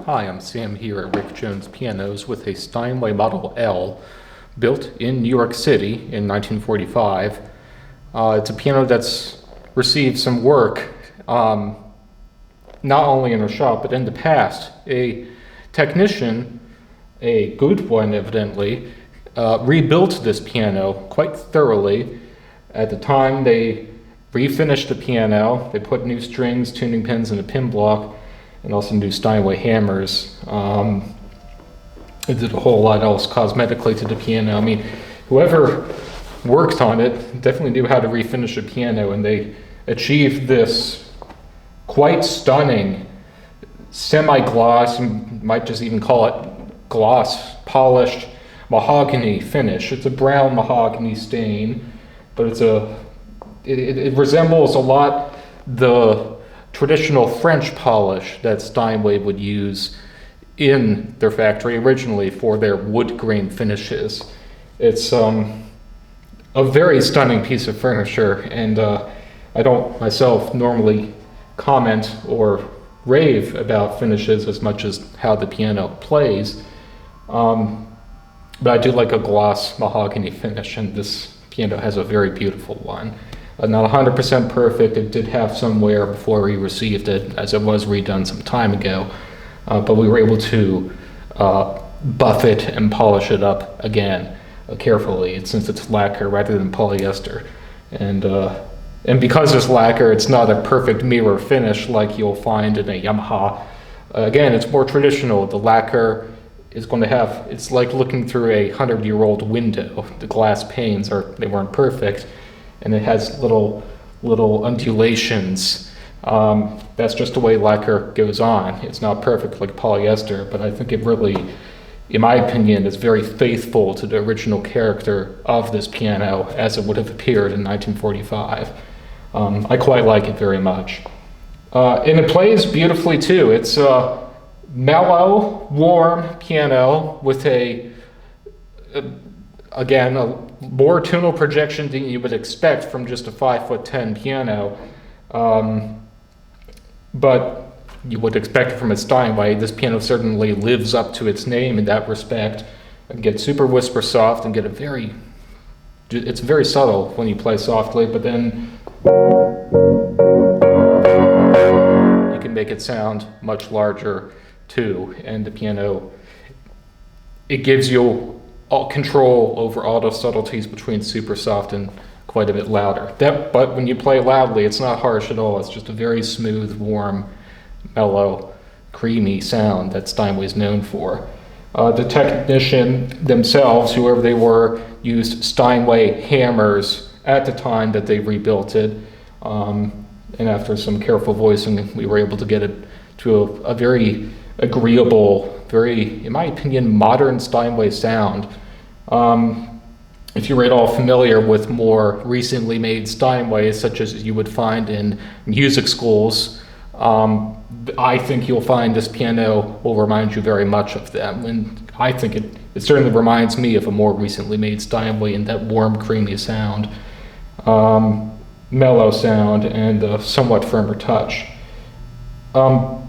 Hi, I'm Sam here at Rick Jones Pianos with a Steinway Model L built in New York City in 1945. It's a piano that's received some work, not only in our shop, but in the past. A technician, a good one evidently, rebuilt this piano quite thoroughly. At the time, they refinished the piano. They put new strings, tuning pins, and a pin block, and also new Steinway hammers. It did a whole lot else cosmetically to the piano. I mean, whoever worked on it definitely knew how to refinish a piano, and they achieved this quite stunning semi-gloss, you might just even call it gloss, polished mahogany finish. It's a brown mahogany stain, but it resembles a lot the traditional French polish that Steinway would use in their factory originally for their wood grain finishes. It's a very stunning piece of furniture, and I don't myself normally comment or rave about finishes as much as how the piano plays, but I do like a gloss mahogany finish, and this piano has a very beautiful one. Not 100% perfect, it did have some wear before we received it, as it was redone some time ago, but we were able to buff it and polish it up again carefully, since it's lacquer rather than polyester. And because it's lacquer, it's not a perfect mirror finish like you'll find in a Yamaha. Again, it's more traditional. The lacquer is going to have, it's like looking through a 100-year-old window. The glass panes they weren't perfect, and it has little undulations. That's just the way lacquer goes on. It's not perfect like polyester, but I think it really, in my opinion, is very faithful to the original character of this piano as it would have appeared in 1945. I quite like it very much. And it plays beautifully too. It's a mellow, warm piano with again, a more tonal projection than you would expect from just a 5'10" piano. But you would expect it from a Steinway. This piano certainly lives up to its name in that respect. And get super whisper soft and get it's very subtle when you play softly, but then you can make it sound much larger too. And the piano, it gives you all control over all the subtleties between super soft and quite a bit louder. But when you play loudly, it's not harsh at all. It's just a very smooth, warm, mellow, creamy sound that Steinway's known for. The technician themselves, whoever they were, used Steinway hammers at the time that they rebuilt it. And after some careful voicing, we were able to get it to a very agreeable, very, in my opinion, modern Steinway sound. If you're at all familiar with more recently made Steinways, such as you would find in music schools, I think you'll find this piano will remind you very much of them. And I think it certainly reminds me of a more recently made Steinway in that warm, creamy sound, mellow sound, and a somewhat firmer touch. I'll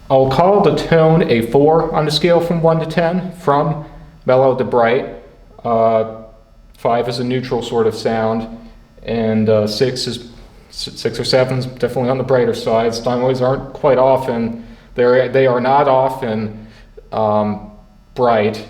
call the tone a 4 on the scale from 1 to 10, from mellow to bright. 5 is a neutral sort of sound, and 6 or 7 is definitely on the brighter side. Steinways aren't quite often, they are not often bright.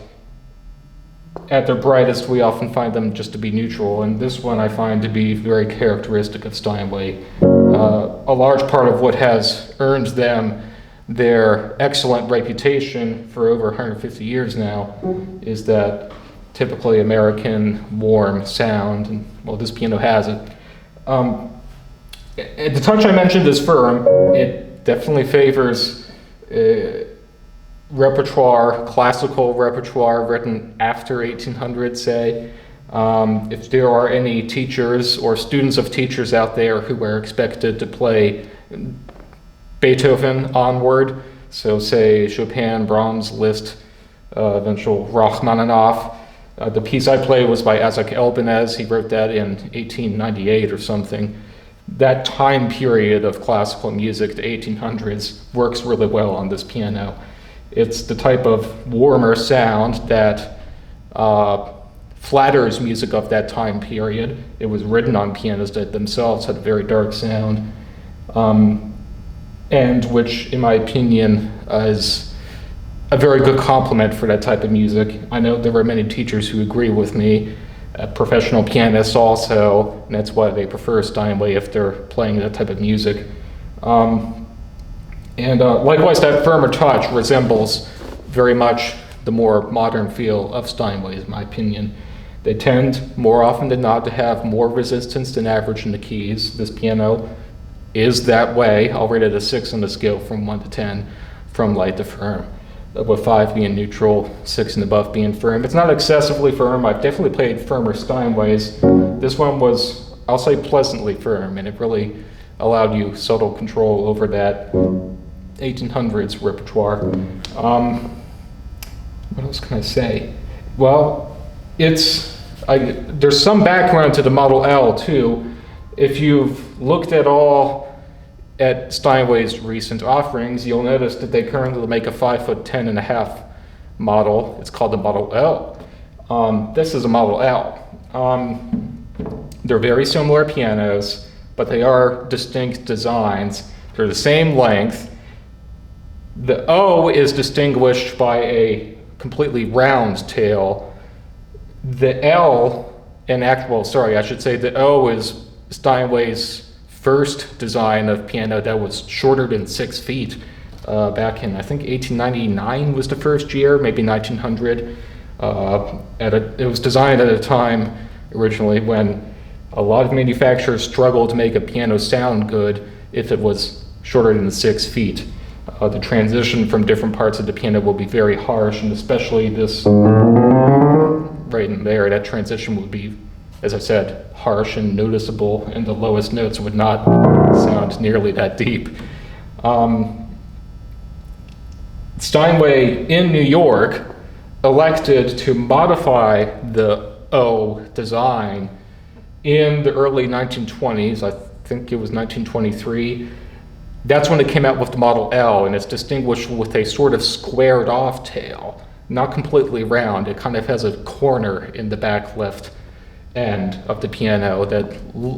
At their brightest, we often find them just to be neutral, and this one I find to be very characteristic of Steinway. A large part of what has earned them their excellent reputation for over 150 years now is that typically American warm sound, and well, this piano has it. The touch I mentioned is firm. It definitely favors repertoire, classical repertoire written after 1800, say. If there are any teachers or students of teachers out there who are expected to play Beethoven onward, so say Chopin, Brahms, Liszt, eventual Rachmaninoff. The piece I played was by Isaac Elbanez. He wrote that in 1898 or something. That time period of classical music, the 1800s, works really well on this piano. It's the type of warmer sound that flatters music of that time period. It was written on pianos that themselves had a very dark sound, and which, in my opinion, is a very good complement for that type of music. I know there are many teachers who agree with me, professional pianists also, and that's why they prefer Steinway if they're playing that type of music. Likewise, that firmer touch resembles very much the more modern feel of Steinway, in my opinion. They tend, more often than not, to have more resistance than average in the keys. This piano is that way. I'll rate it a 6 on the scale from 1 to 10, from light to firm, with 5 being neutral, 6 and above being firm. It's not excessively firm. I've definitely played firmer Steinways. This one was, I'll say, pleasantly firm, and it really allowed you subtle control over that 1800s repertoire. What else can I say? Well, there's some background to the Model L too. If you've looked at Steinway's recent offerings, you'll notice that they currently make a 5'10.5" model. It's called the Model L. This is a Model L. They're very similar pianos, but they are distinct designs. They're the same length. The O is distinguished by a completely round tail. The L, the O is Steinway's first design of piano that was shorter than 6 feet. Back in, I think, 1899 was the first year, maybe 1900. It was designed at a time originally when a lot of manufacturers struggled to make a piano sound good if it was shorter than 6 feet. The transition from different parts of the piano will be very harsh, and especially this right in there, that transition would be, as I said, harsh and noticeable, and the lowest notes would not sound nearly that deep. Steinway in New York elected to modify the O design in the early 1920s. I think it was 1923. That's when it came out with the Model L, and it's distinguished with a sort of squared off tail, not completely round. It kind of has a corner in the back left end of the piano that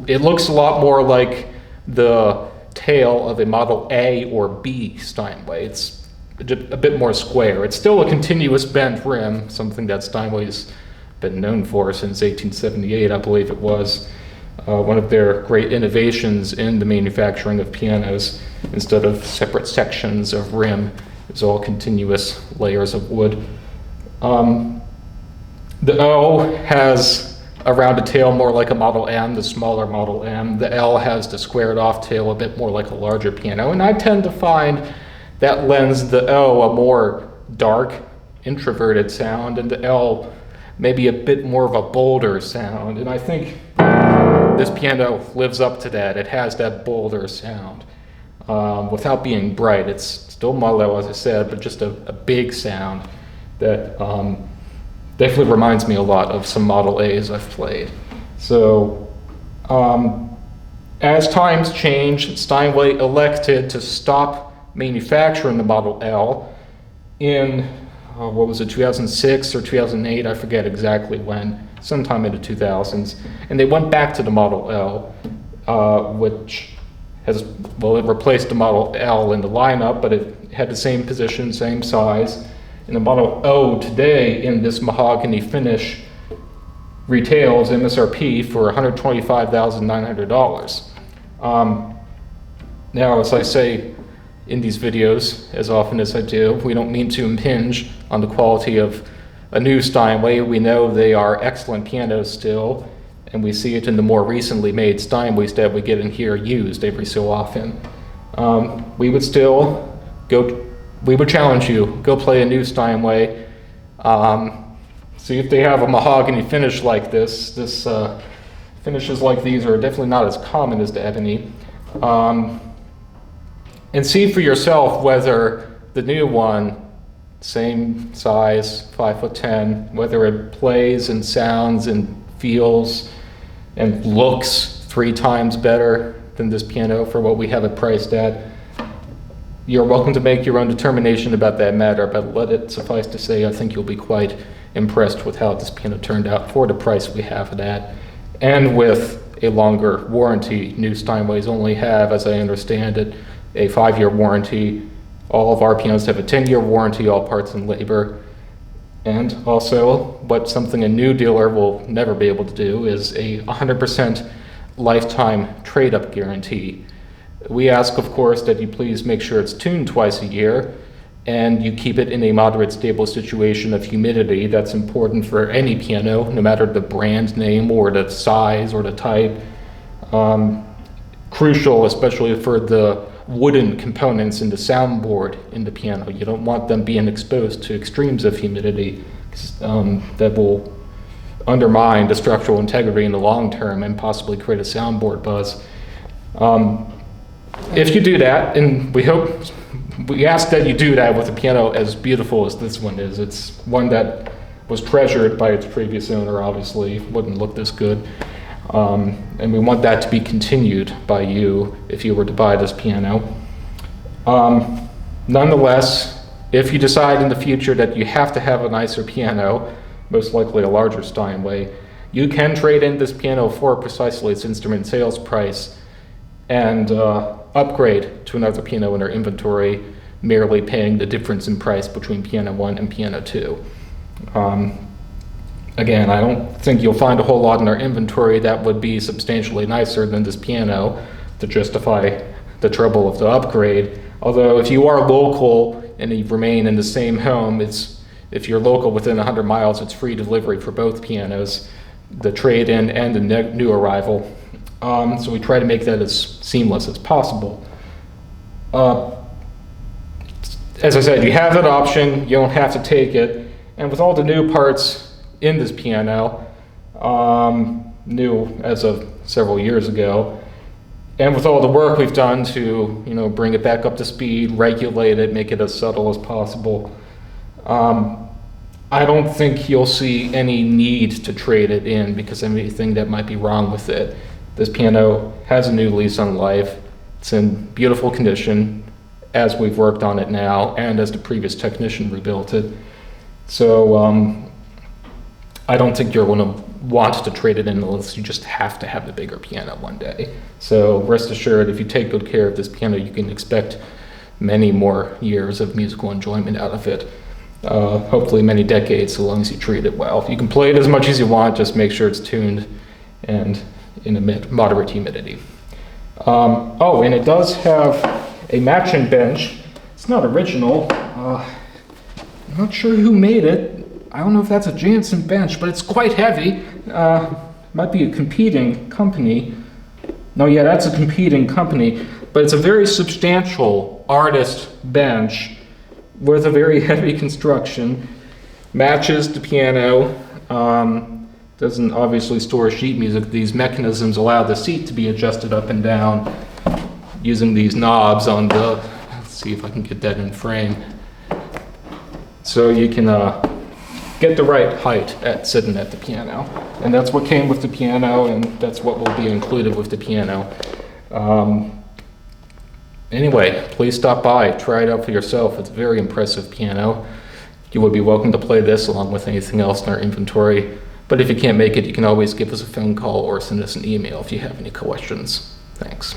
it looks a lot more like the tail of a Model A or B Steinway. It's a bit more square. It's still a continuous bent rim, something that Steinway's been known for since 1878, I believe it was. One of their great innovations in the manufacturing of pianos. Instead of separate sections of rim, it's all continuous layers of wood. The O has a rounded tail more like a Model M, the smaller Model M. The L has the squared off tail a bit more like a larger piano, and I tend to find that lends the O a more dark, introverted sound, and the L maybe a bit more of a bolder sound, and I think this piano lives up to that. It has that bolder sound without being bright. It's still mellow, as I said, but just a big sound that definitely reminds me a lot of some Model A's I've played. So as times change, Steinway elected to stop manufacturing the Model L in, 2006 or 2008, I forget exactly when, sometime in the 2000s, and they went back to the Model L, which it replaced the Model L in the lineup, but it had the same position, same size. And the Model O today, in this mahogany finish, retails MSRP for $125,900. Now, as I say in these videos, as often as I do, we don't mean to impinge on the quality of a new Steinway. We know they are excellent pianos still, and we see it in the more recently made Steinways that we get in here used every so often. We would challenge you, go play a new Steinway, see if they have a mahogany finish like this. Finishes like these are definitely not as common as the ebony. And see for yourself whether the new one, same size, 5'10", whether it plays and sounds and feels and looks 3 times better than this piano for what we have it priced at. You're welcome to make your own determination about that matter, but let it suffice to say, I think you'll be quite impressed with how this piano turned out for the price we have it at, and with a longer warranty. New Steinways only have, as I understand it, a 5-year warranty. All of our pianos have a 10-year warranty, all parts and labor. And also, something a new dealer will never be able to do is a 100% lifetime trade-up guarantee. We ask, of course, that you please make sure it's tuned twice a year, and you keep it in a moderate stable situation of humidity. That's important for any piano, no matter the brand name or the size or the type. Crucial, especially for the wooden components in the soundboard in the piano. You don't want them being exposed to extremes of humidity, that will undermine the structural integrity in the long term and possibly create a soundboard buzz. If you do that, and we ask that you do that with a piano as beautiful as this one is. It's one that was treasured by its previous owner, obviously. Wouldn't look this good. And we want that to be continued by you if you were to buy this piano. Nonetheless, if you decide in the future that you have to have a nicer piano, most likely a larger Steinway, you can trade in this piano for precisely its instrument sales price and upgrade to another piano in our inventory, merely paying the difference in price between Piano 1 and Piano 2. Again, I don't think you'll find a whole lot in our inventory that would be substantially nicer than this piano to justify the trouble of the upgrade. Although if you are local and you remain in the same home, if you're local within 100 miles, it's free delivery for both pianos, the trade-in and the new arrival. So we try to make that as seamless as possible. As I said, you have that option, you don't have to take it. And with all the new parts in this piano, new as of several years ago, and with all the work we've done to bring it back up to speed, regulate it, make it as subtle as possible, I don't think you'll see any need to trade it in because of anything that might be wrong with it. This piano has a new lease on life. It's in beautiful condition as we've worked on it now and as the previous technician rebuilt it. So I don't think you're going to want to trade it in unless you just have to have a bigger piano one day. So rest assured, if you take good care of this piano, you can expect many more years of musical enjoyment out of it. Hopefully many decades, so long as you treat it well. You can play it as much as you want, just make sure it's tuned and in a moderate humidity. Oh, and it does have a matching bench. It's not original. I'm not sure who made it. I don't know if that's a Jansen bench, but it's quite heavy. Might be a competing company. No, yeah, that's a competing company, but it's a very substantial artist bench with a very heavy construction. Matches the piano. Doesn't obviously store sheet music. These mechanisms allow the seat to be adjusted up and down using these knobs on the, let's see if I can get that in frame. So you can get the right height at sitting at the piano. And that's what came with the piano, and that's what will be included with the piano. Anyway, please stop by, try it out for yourself. It's a very impressive piano. You would be welcome to play this along with anything else in our inventory. But if you can't make it, you can always give us a phone call or send us an email if you have any questions. Thanks.